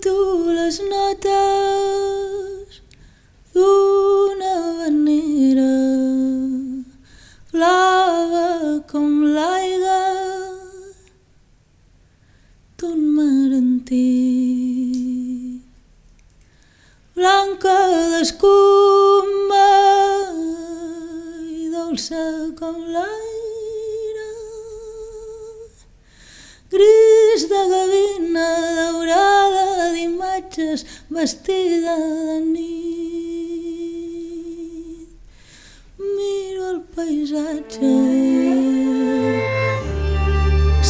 tu les notes d'una manera blava com l'aigua d'un mar antic, blanca d'escuma i dolça com l'aire, gris de gavina daurada d'imatges vestida de nit. Miro el paisatge,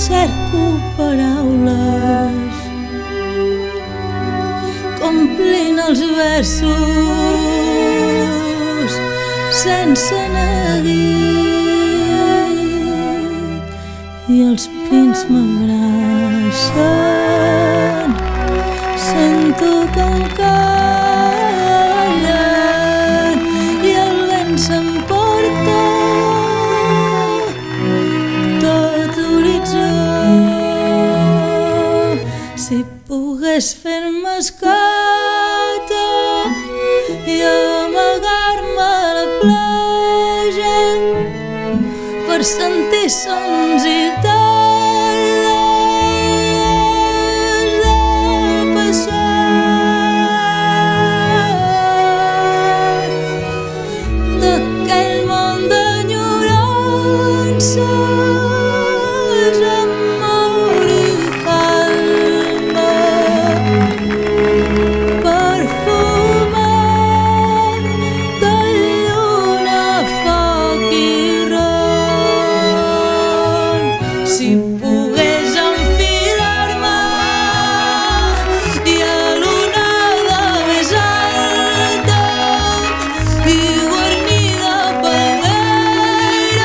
cerco paraules, complint els versos sense neguit, i els pins m'abracen, sento que em callen i el vent s'emporta tot l'horitzó. Si pogués fer-me escata i amagar-me a la platja per sentir sons i tardes del passat, d'aquell món d'enyorances amor i calma, perfumat de lluna, foc i ron. Si pogués enfilar-me i a l'onada més alta i guarnida palmeres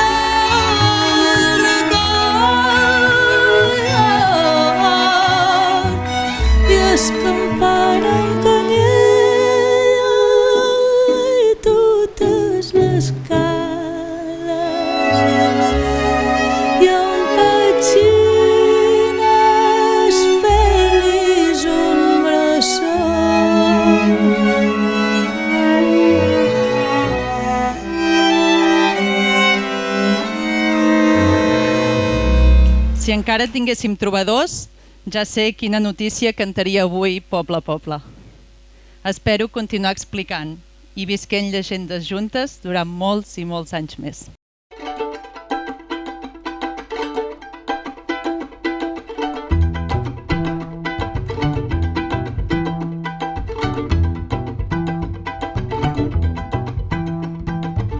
al record i escampant en canyella i totes les cales i on petxines feliç un bressol. Si encara tinguéssim trobadors, ja sé quina notícia cantaria avui poble a poble. Espero continuar explicant i visquent llegendes juntes durant molts i molts anys més.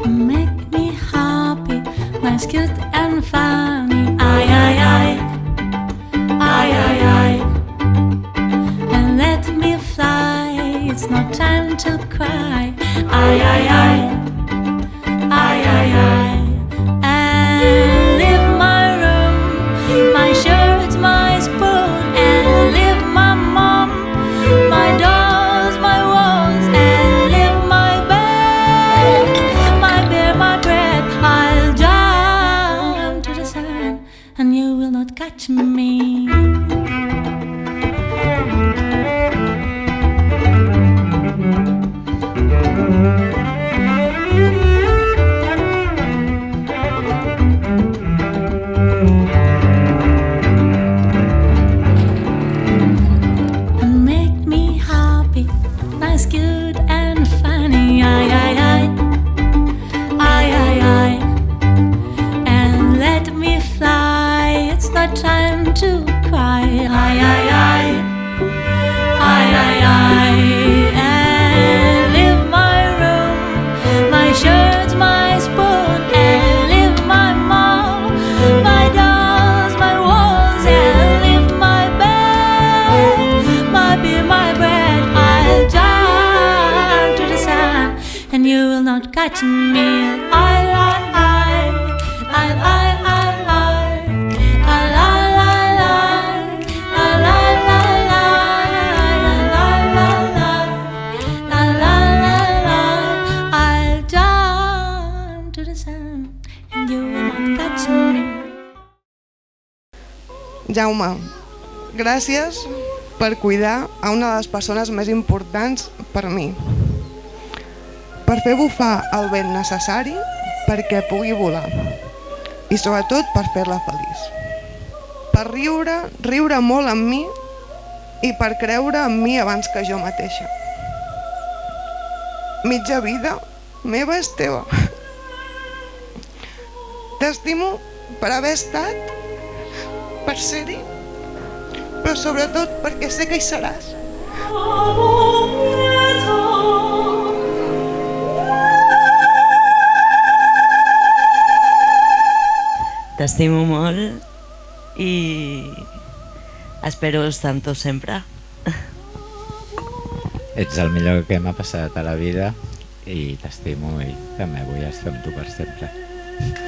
Make me happy, nice, cute and funny. Ay, ay, ay, ay, ay, ay. And let me fly, it's not time to cry. Ay, ay, ay, ay, ay, ay. And leave my room, my shirt, my spoon, and leave my mom, my dolls, my walls, and leave my bed, my beer, my bread. I'll jump to the sun, and you will not catch me. And make me happy, nice, cute and funny. Ay, ay, ay, ay, ay, ay. And let me fly, it's not time to cry. Ay, ay, ay, ay, ay, ay. And leave my room, my shirt, my spoon, and leave my mom, my dolls, my walls, and leave my bed, my beer, my bread. I'll jump to the sun, and you will not catch me. I, I, I'll jump to the sun, and you will not catch me. Jaume, gràcies per cuidar a una de les persones més importants per mi, per fer bufar el vent necessari perquè pugui volar i sobretot per fer-la feliç, per riure molt amb mi i per creure en mi abans que jo mateixa. Mitja vida meva és teva. T'estimo per haver estat, per ser-hi, però sobretot perquè sé que hi seràs. T'estimo molt i espero estar amb tu sempre. Ets el millor que m'ha passat a la vida i t'estimo i també vull estar amb tu per sempre.